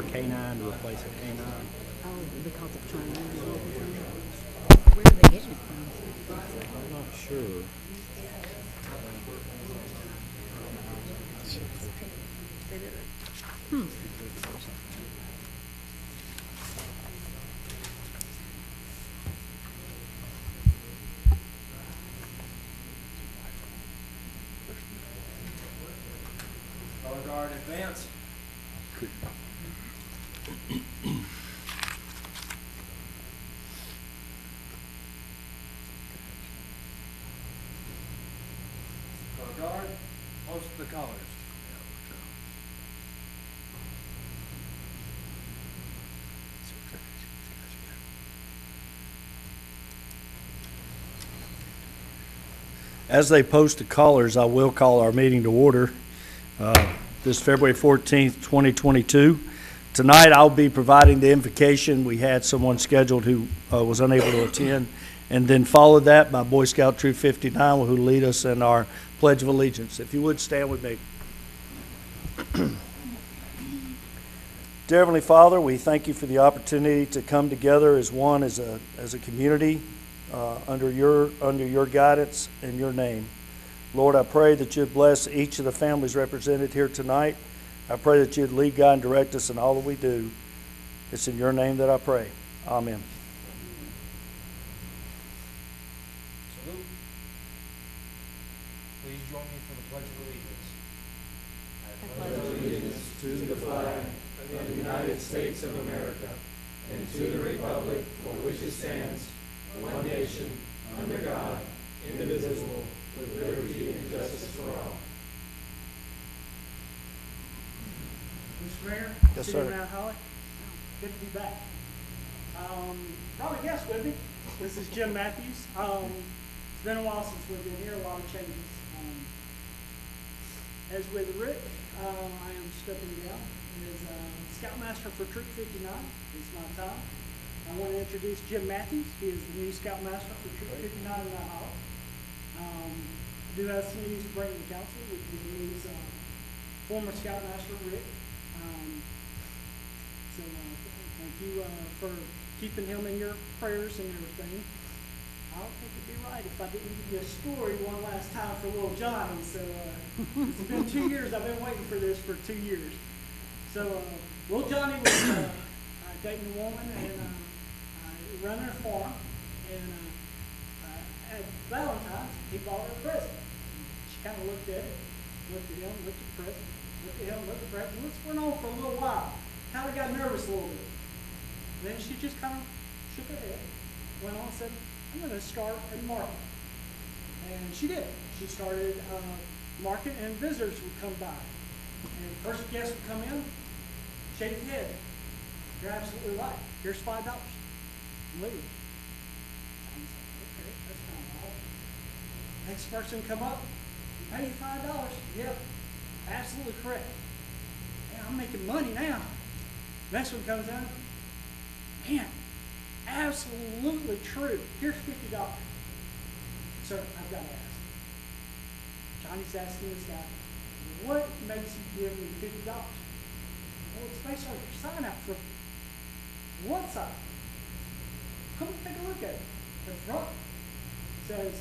for K-9 to replace a K-9. Oh, because of trying to where are they getting it from? I'm not sure. Color guard advance. Color guard, post the colors. As they post the callers, I will call our meeting to order this February 14th, 2022. Tonight, I'll be providing the invocation. We had someone scheduled who was unable to attend, and then followed that by Boy Scout Troop 59, who will lead us in our Pledge of Allegiance. If you would, stand with me. Dear Heavenly Father, we thank you for the opportunity to come together as one, as a community, under your guidance and your name. Lord, I pray that you'd bless each of the families represented here tonight. I pray that you'd lead, guide, and direct us in all that we do. It's in your name that I pray. Amen. Salute. Please join me for the Pledge of Allegiance. I pledge allegiance to the flag of the United States of America and to the republic for which it stands, one nation, under God, indivisible, with liberty and justice for all. Mr. Mayor, Yes, City sir. of Mount Holly, good to be back. Probably guessed with me, this is Jim Matthews. It's been a while since we've been here, a lot of changes. As with Rick, I am stepping down as Scoutmaster for Troop 59. It's my time. I want to introduce Jim Matthews. He is the new Scoutmaster for Troop 59 in Mount Holly. I do have some news to bring to the council, which is former Scoutmaster Rick. So thank you for keeping him in your prayers and everything. I don't think it'd be right if I didn't give you a story one last time for little Johnny. So it's been 2 years. I've been waiting for this for 2 years. So little Johnny was dating a woman and running a farm. And at Valentine's, he bought her a present. She kind of looked at it, looked at him, looked at the present, looked at him, looked at the present. This went on for a little while. Kind of got nervous a little bit. Then she just kind of shook her head, went on and said, I'm going to start a market. And she did. She started market, and visitors would come by. And first guest would come in, shake his head. You're absolutely right. Here's $5. And leave. Okay, that's kind of odd. Next person come up, pay you $5. Yep, absolutely correct. Man, I'm making money now. Next one comes in, man, absolutely true. Here's $50. Sir, I've got to ask. Johnny's asking this guy, what makes you give me $50? Well, it's based on your sign out front. What sign? Come and take a look at it. The front says,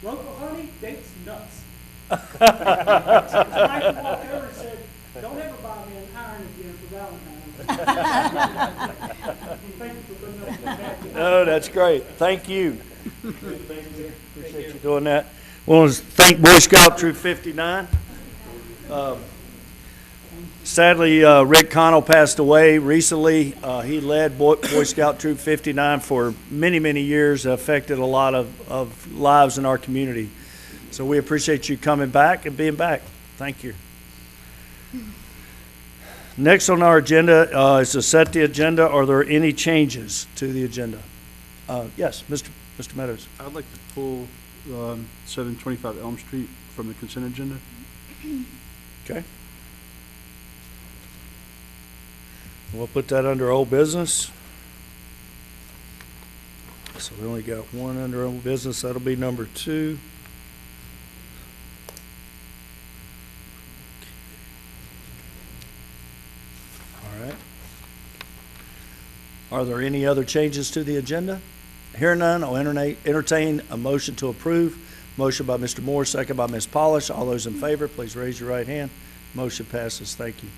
local honey dates nuts. Michael walked over and said, don't ever buy me an iron again for Valentine's. Thank you for putting up with that. No, that's great. Thank you. Appreciate you doing that. I want to thank Boy Scout Troop 59. Sadly, Rick Connell passed away recently. He led Boy Scout Troop 59 for many, many years, affected a lot of lives in our community. So we appreciate you coming back and being back. Thank you. Next on our agenda is to set the agenda. Are there any changes to the agenda? Yes, Mr. Meadows. I'd like to pull 725 Elm Street from the consent agenda. Okay. We'll put that under old business. So we only got one under old business. That'll be number 2. All right. Are there any other changes to the agenda? Hearing none, I'll entertain a motion to approve. Motion by Mr. Moore, second by Ms. Polish. All those in favor, please raise your right hand. Motion passes. Thank you.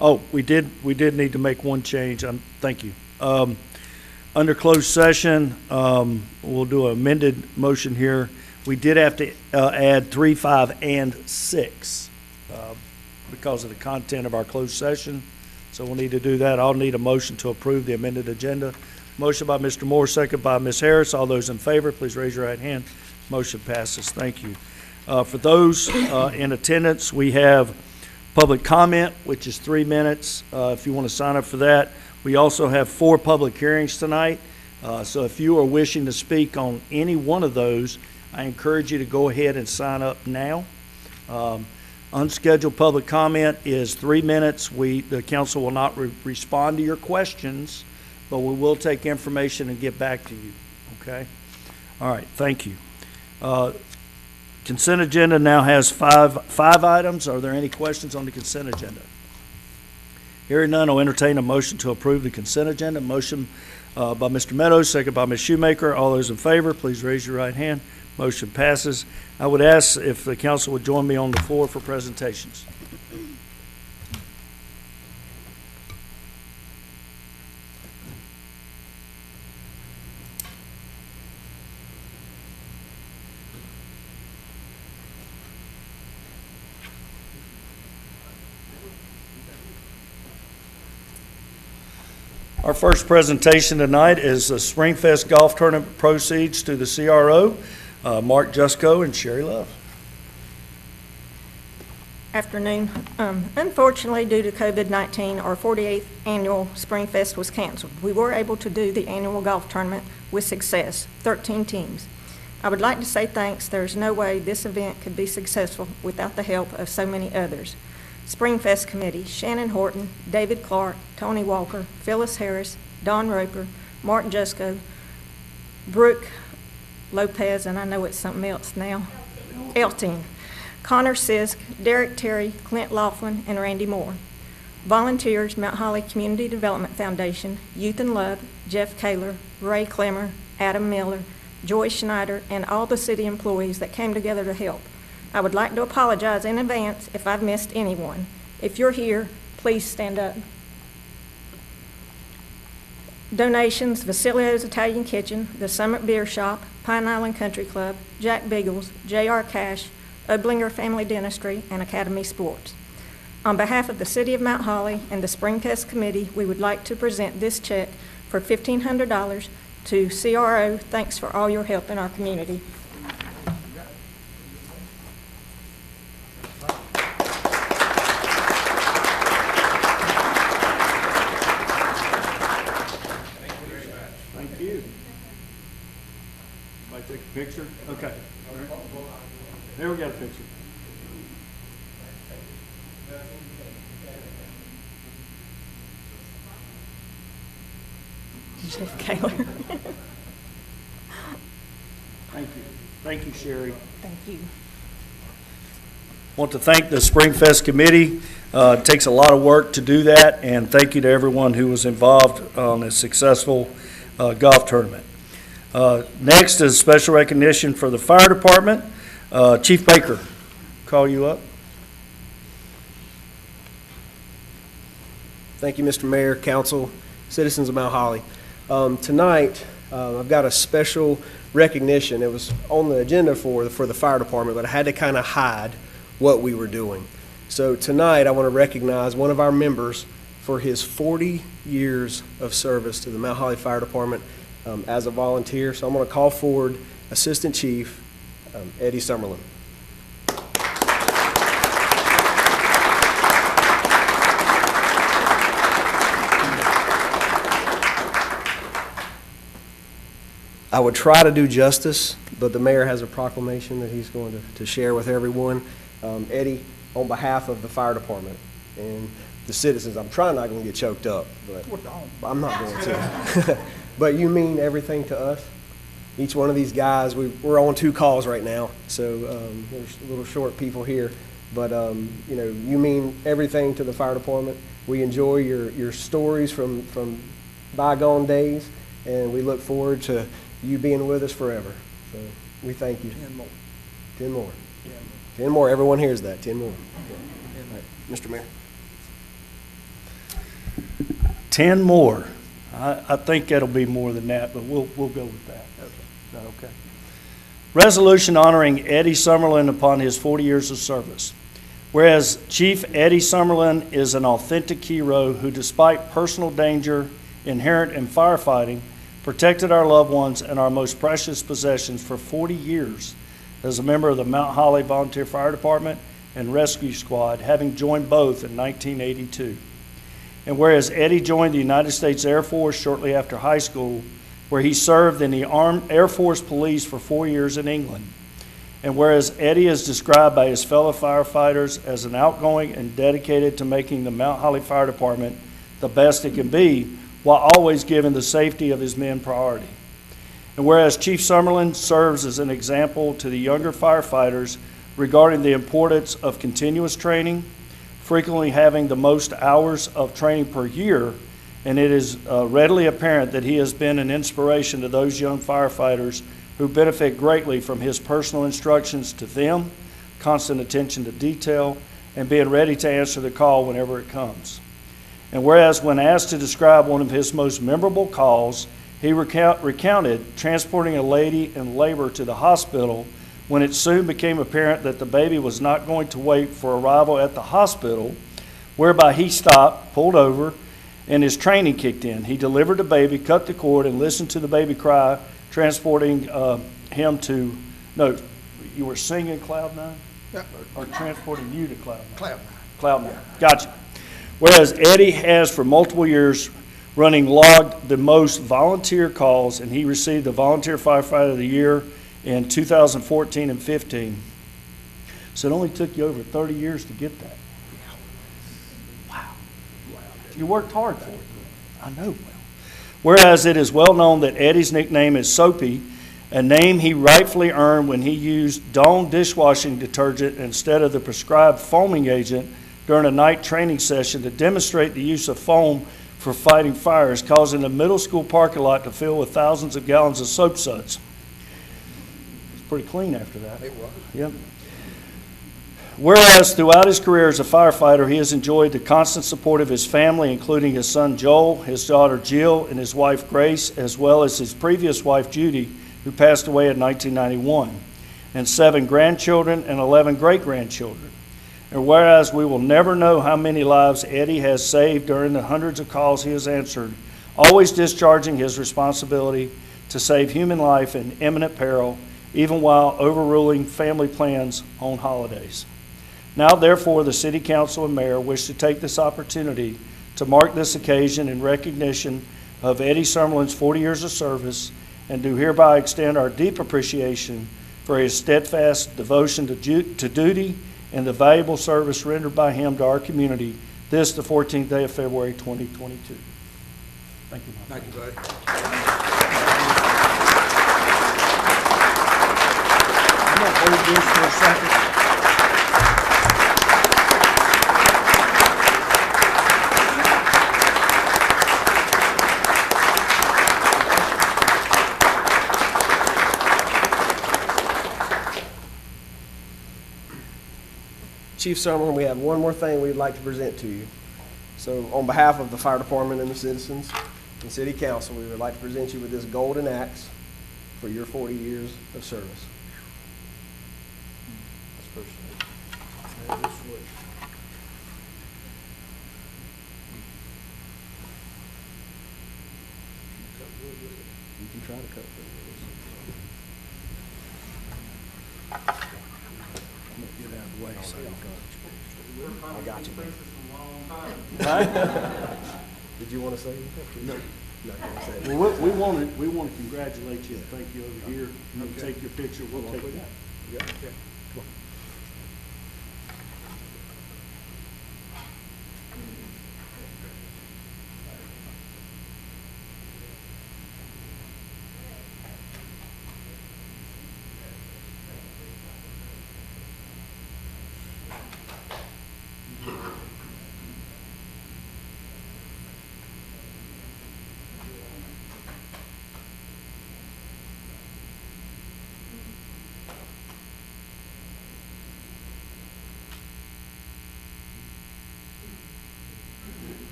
Oh, we did need to make one change. Thank you. Under closed session, we'll do an amended motion here. We did have to add 3, 5, and 6 because of the content of our closed session. So we'll need to do that. I'll need a motion to approve the amended agenda. Motion by Mr. Moore, second by Ms. Harris. All those in favor, please raise your right hand. Motion passes. Thank you. For those in attendance, we have public comment, which is 3 minutes, if you want to sign up for that. We also have 4 public hearings tonight. So if you are wishing to speak on any one of those, I encourage you to go ahead and sign up now. Unscheduled public comment is 3 minutes. The council will not respond to your questions, but we will take information and get back to you, okay? All right, thank you. Consent agenda now has five items. Are there any questions on the consent agenda? Hearing none, I'll entertain a motion to approve the consent agenda. Motion by Mr. Meadows, second by Ms. Shoemaker. All those in favor, please raise your right hand. Motion passes. I would ask if the council would join me on the floor for presentations. Our first presentation tonight is the Springfest Golf Tournament proceeds to the CRO. Mark Jusko and Sherry Love. Afternoon. Unfortunately, due to COVID-19, our 48th annual Springfest was canceled. We were able to do the annual golf tournament with success, 13 teams. I would like to say thanks. There's no way this event could be successful without the help of so many others. Springfest Committee, Shannon Horton, David Clark, Tony Walker, Phyllis Harris, Don Roper, Mark Jusko, Brooke Lopez, and I know it's something else now, Elting, Connor Sisk, Derek Terry, Clint Laughlin, and Randy Moore. Volunteers, Mount Holly Community Development Foundation, Youth in Love, Jeff Kaler, Ray Clemmer, Adam Miller, Joy Schneider, and all the city employees that came together to help. I would like to apologize in advance if I've missed anyone. If you're here, please stand up. Donations: Vasilio's Italian Kitchen, the Summit Beer Shop, Pine Island Country Club, Jack Beagles, J.R. Cash, Oblinger Family Dentistry, and Academy Sports. On behalf of the City of Mount Holly and the Springfest Committee, we would like to present this check for $1,500 to CRO. Thanks for all your help in our community. Take a picture? Okay. There we got a picture. Jeff Kaler. Thank you. Thank you, Sherry. Thank you. Want to thank the Springfest Committee. It takes a lot of work to do that, and thank you to everyone who was involved on a successful golf tournament. Next is special recognition for the fire department. Chief Baker, call you up. Thank you, Mr. Mayor, Council, citizens of Mount Holly. Tonight, I've got a special recognition. It was on the agenda for the fire department, but I had to kind of hide what we were doing. So tonight, I want to recognize one of our members for his 40 years of service to the Mount Holly Fire Department as a volunteer. So I'm going to call forward Assistant Chief Eddie Summerlin. I would try to do justice, but the mayor has a proclamation that he's going to share with everyone. Eddie, on behalf of the fire department and the citizens, I'm trying not going to get choked up, but I'm not going to. But you mean everything to us. Each one of these guys, we're on 2 calls right now, so there's a little short people here. But you mean everything to the fire department. We enjoy your stories from bygone days, and we look forward to you being with us forever. So we thank you. 10 more. 10 more. 10 more. 10 more. Everyone hears that. 10 more. All right. Mr. Mayor. 10 more. I think that'll be more than that, but we'll go with that. Is that okay? Resolution honoring Eddie Summerlin upon his 40 years of service. Whereas Chief Eddie Summerlin is an authentic hero who, despite personal danger inherent in firefighting, protected our loved ones and our most precious possessions for 40 years as a member of the Mount Holly Volunteer Fire Department and Rescue Squad, having joined both in 1982. And whereas Eddie joined the United States Air Force shortly after high school, where he served in the Air Force Police for 4 years in England. And whereas Eddie is described by his fellow firefighters as an outgoing and dedicated to making the Mount Holly Fire Department the best it can be, while always giving the safety of his men priority. And whereas Chief Summerlin serves as an example to the younger firefighters regarding the importance of continuous training, frequently having the most hours of training per year, and it is readily apparent that he has been an inspiration to those young firefighters who benefit greatly from his personal instructions to them, constant attention to detail, and being ready to answer the call whenever it comes. And whereas when asked to describe one of his most memorable calls, he recounted transporting a lady in labor to the hospital when it soon became apparent that the baby was not going to wait for arrival at the hospital, whereby he stopped, pulled over, and his training kicked in. He delivered the baby, cut the cord, and listened to the baby cry, transporting him to, no, you were singing Cloud Nine? Yeah. Or transporting you to Cloud Nine? Cloud Nine. Cloud Nine, gotcha. Whereas Eddie has for multiple years logged the most volunteer calls, and he received the Volunteer Firefighter of the Year in 2014 and 15. So it only took you over 30 years to get that. Wow. You worked hard for it. I know. Whereas it is well known that Eddie's nickname is Soapy, a name he rightfully earned when he used Dawn dishwashing detergent instead of the prescribed foaming agent during a night training session to demonstrate the use of foam for fighting fires, causing the middle school parking lot to fill with thousands of gallons of soap suds. It's pretty clean after that. It was. Yep. Whereas throughout his career as a firefighter, he has enjoyed the constant support of his family, including his son Joel, his daughter Jill, and his wife Grace, as well as his previous wife Judy, who passed away in 1991, and 7 grandchildren and 11 great-grandchildren. And whereas we will never know how many lives Eddie has saved during the hundreds of calls he has answered, always discharging his responsibility to save human life in imminent peril, even while overruling family plans on holidays. Now, therefore, the City Council and Mayor wish to take this opportunity to mark this occasion in recognition of Eddie Summerlin's 40 years of service, and do hereby extend our deep appreciation for his steadfast devotion to duty and the valuable service rendered by him to our community this, the 14th day of February 2022. Thank you. Thank you, buddy. I'm going to hold this for a second. Chief Summerlin, we have one more thing we'd like to present to you. So on behalf of the fire department and the citizens and city council, we would like to present you with this golden axe for your 40 years of service. You can try to cut wood with this. I'm going to get out of the way so you I got you. Did you want to say anything? No. No, you want to say anything? Well, we want to congratulate you and thank you over here. You can take your picture, we'll take that. Yeah. Come on.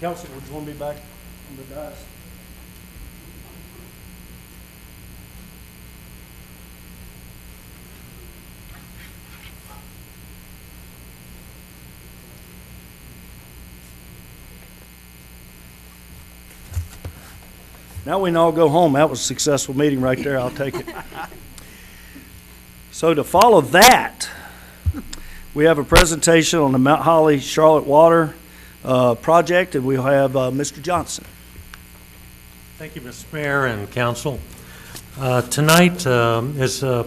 Council, would you want to be back on the dais? Now we can all go home. That was a successful meeting right there. I'll take it. So to follow that, we have a presentation on the Mount Holly Charlotte Water project, and we'll have Mr. Johnson. Thank you, Mr. Mayor and Council. Tonight is a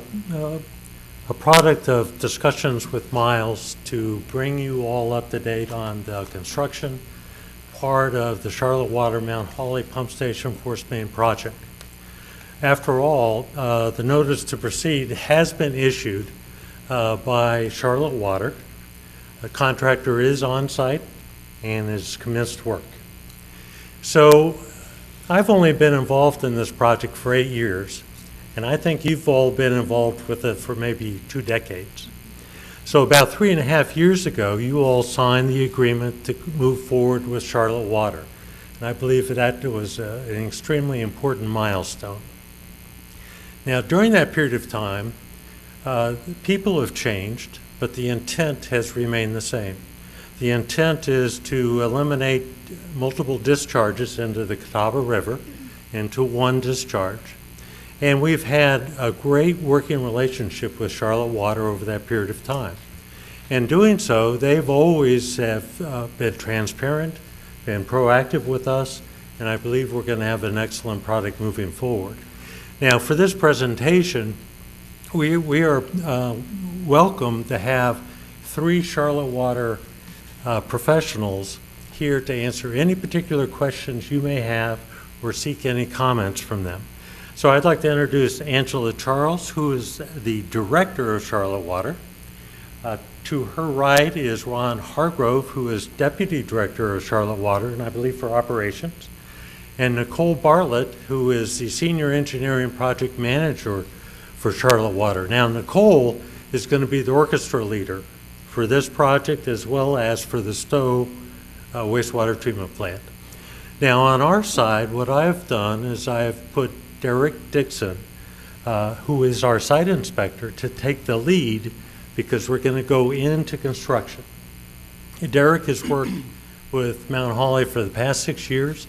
product of discussions with Miles to bring you all up to date on the construction part of the Charlotte Water Mount Holly Pump Station Force Main project. After all, the notice to proceed has been issued by Charlotte Water. The contractor is on site and has commenced work. So I've only been involved in this project for 8 years, and I think you've all been involved with it for maybe 2 decades. So about 3.5 years ago, you all signed the agreement to move forward with Charlotte Water. And I believe that was an extremely important milestone. Now, during that period of time, people have changed, but the intent has remained the same. The intent is to eliminate multiple discharges into the Catawba River into one discharge. And we've had a great working relationship with Charlotte Water over that period of time. In doing so, they've always been transparent, been proactive with us, and I believe we're going to have an excellent product moving forward. Now, for this presentation, we are welcome to have 3 Charlotte Water professionals here to answer any particular questions you may have or seek any comments from them. So I'd like to introduce Angela Charles, who is the director of Charlotte Water. To her right is Ron Hargrove, who is deputy director of Charlotte Water, and I believe for operations. And Nicole Bartlett, who is the senior engineering project manager for Charlotte Water. Now, Nicole is going to be the orchestra leader for this project as well as for the Stowe wastewater treatment plant. Now, on our side, what I've done is I've put Derek Dixon, who is our site inspector, to take the lead because we're going to go into construction. Derek has worked with Mount Holly for the past 6 years.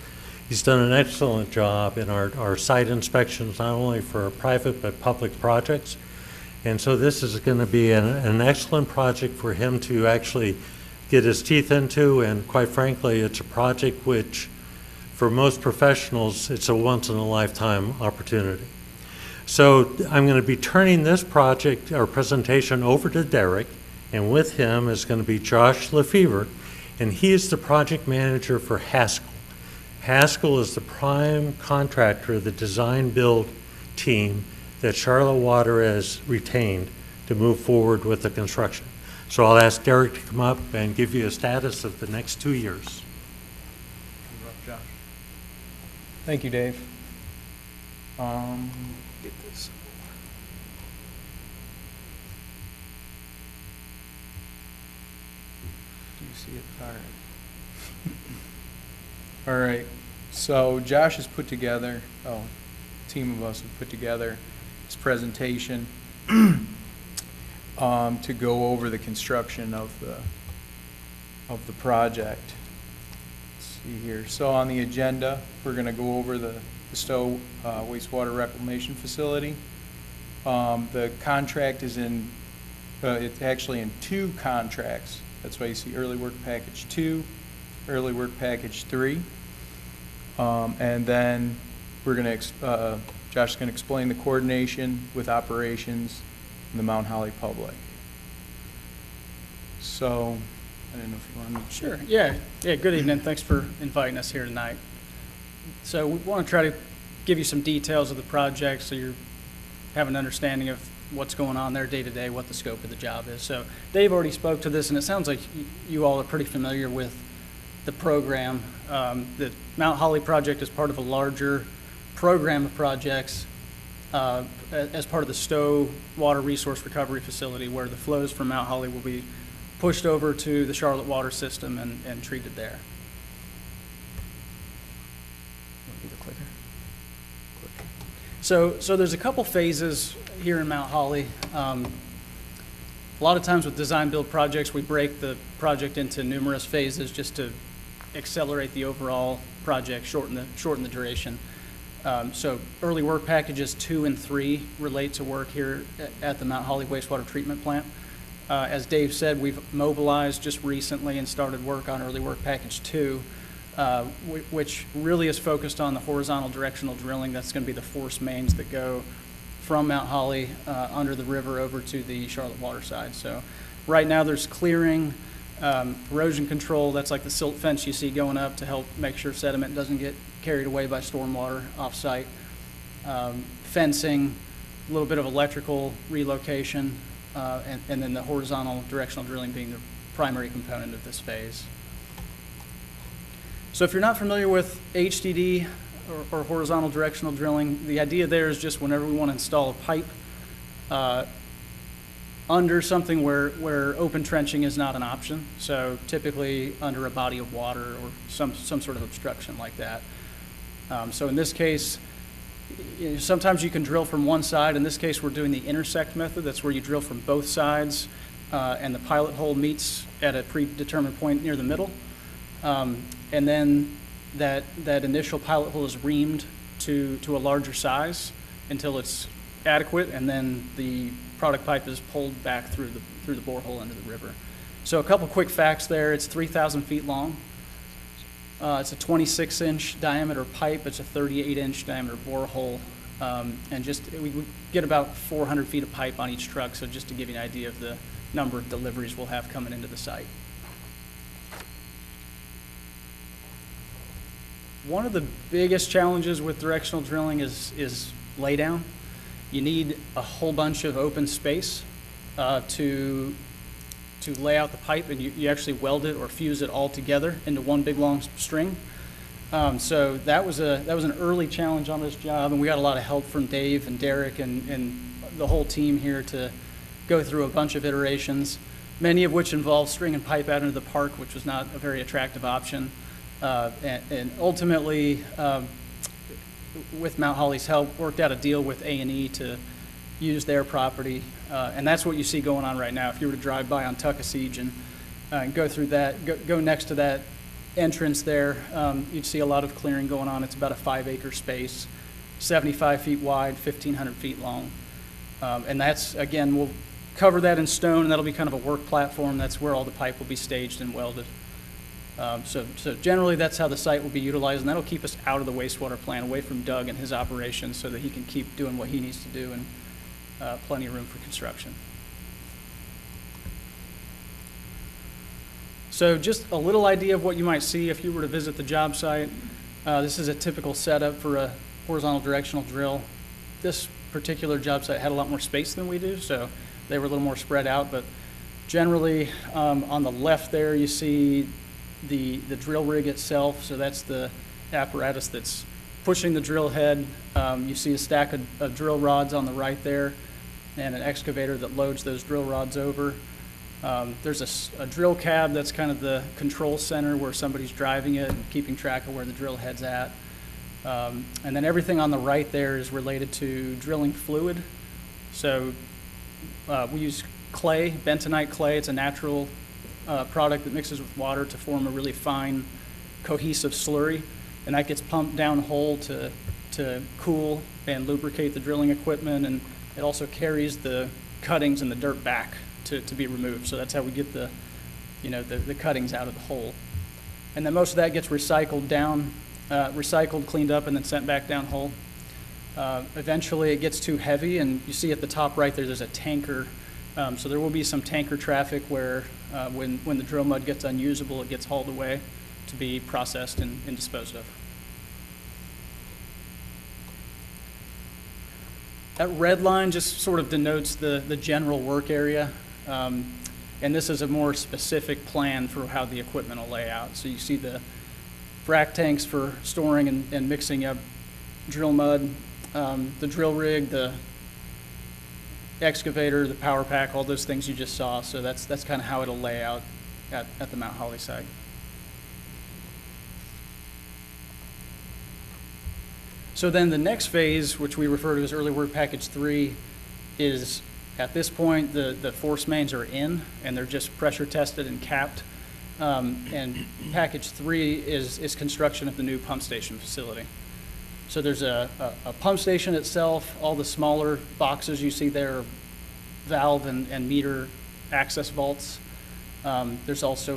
He's done an excellent job in our site inspections, not only for private but public projects. And so this is going to be an excellent project for him to actually get his teeth into, and quite frankly, it's a project which, for most professionals, it's a once-in-a-lifetime opportunity. So I'm going to be turning this project or presentation over to Derek, and with him is going to be Josh Lefevre, and he is the project manager for Haskell. Haskell is the prime contractor of the design-build team that Charlotte Water has retained to move forward with the construction. So I'll ask Derek to come up and give you a status of the next 2 years. Thank you, Dave. Get this. Do you see it? All right. All right. So Josh has put together, a team of us have put together this presentation to go over the construction of the project. See here. So on the agenda, we're going to go over the Stowe wastewater reclamation facility. The contract is it's actually in 2 contracts. That's why you see early work package 2, early work package 3. And then we're going to, Josh is going to explain the coordination with operations in the Mount Holly public. So, I don't know if you want to. Sure. Yeah. Good evening. Thanks for inviting us here tonight. So we want to try to give you some details of the project so you have an understanding of what's going on there day to day, what the scope of the job is. So Dave already spoke to this, and it sounds like you all are pretty familiar with the program. The Mount Holly project is part of a larger program of projects as part of the Stowe Water Resource Recovery Facility, where the flows from Mount Holly will be pushed over to the Charlotte Water System and treated there. So there's a couple phases here in Mount Holly. A lot of times with design-build projects, we break the project into numerous phases just to accelerate the overall project, shorten the duration. So early work packages 2 and 3 relate to work here at the Mount Holly Wastewater Treatment Plant. As Dave said, we've mobilized just recently and started work on early work package 2, which really is focused on the horizontal directional drilling. That's going to be the force mains that go from Mount Holly under the river over to the Charlotte water side. So right now there's clearing, erosion control. That's like the silt fence you see going up to help make sure sediment doesn't get carried away by stormwater off-site. Fencing, a little bit of electrical relocation, and then the horizontal directional drilling being the primary component of this phase. So if you're not familiar with HDD or horizontal directional drilling, the idea there is just whenever we want to install a pipe under something where open trenching is not an option, so typically under a body of water or some sort of obstruction like that. So in this case, sometimes you can drill from one side. In this case, we're doing the intersect method. That's where you drill from both sides, and the pilot hole meets at a predetermined point near the middle. And then that initial pilot hole is reamed to a larger size until it's adequate, and then the product pipe is pulled back through the borehole into the river. So a couple quick facts there. It's 3,000 feet long. It's a 26-inch diameter pipe. It's a 38-inch diameter borehole. And we get about 400 feet of pipe on each truck, so just to give you an idea of the number of deliveries we'll have coming into the site. One of the biggest challenges with directional drilling is laydown. You need a whole bunch of open space to lay out the pipe, and you actually weld it or fuse it all together into one big long string. So that was an early challenge on this job, and we got a lot of help from Dave and Derek and the whole team here to go through a bunch of iterations, many of which involved stringing pipe out into the park, which was not a very attractive option. And ultimately, with Mount Holly's help, worked out a deal with A&E to use their property. And that's what you see going on right now. If you were to drive by on Tuckasegee and go through that, go next to that entrance there, you'd see a lot of clearing going on. It's about a 5-acre space, 75 feet wide, 1,500 feet long. And that's, again, we'll cover that in stone, and that'll be kind of a work platform. That's where all the pipe will be staged and welded. So generally, that's how the site will be utilized, and that'll keep us out of the wastewater plant, away from Doug and his operations, so that he can keep doing what he needs to do, and plenty of room for construction. So just a little idea of what you might see if you were to visit the job site. This is a typical setup for a horizontal directional drill. This particular job site had a lot more space than we do, so they were a little more spread out, but generally on the left there you see the drill rig itself. So that's the apparatus that's pushing the drill head. You see a stack of drill rods on the right there, and an excavator that loads those drill rods over. There's a drill cab that's kind of the control center where somebody's driving it and keeping track of where the drill head's at. And then everything on the right there is related to drilling fluid. So we use clay, bentonite clay. It's a natural product that mixes with water to form a really fine, cohesive slurry, and that gets pumped down hole to cool and lubricate the drilling equipment, and it also carries the cuttings and the dirt back to be removed. So that's how we get the cuttings out of the hole. And then most of that gets recycled down, cleaned up, and then sent back down hole. Eventually it gets too heavy, and you see at the top right there's a tanker. So there will be some tanker traffic where when the drill mud gets unusable, it gets hauled away to be processed and disposed of. That red line just sort of denotes the general work area. And this is a more specific plan for how the equipment will lay out. So you see the frac tanks for storing and mixing up drill mud, the drill rig, the excavator, the power pack, all those things you just saw. So that's kind of how it'll lay out at the Mount Holly site. So then the next phase, which we refer to as early work package 3, is at this point, the force mains are in and they're just pressure tested and capped. And package 3 is construction of the new pump station facility. So there's a pump station itself, all the smaller boxes you see there, valve and meter access vaults. There's also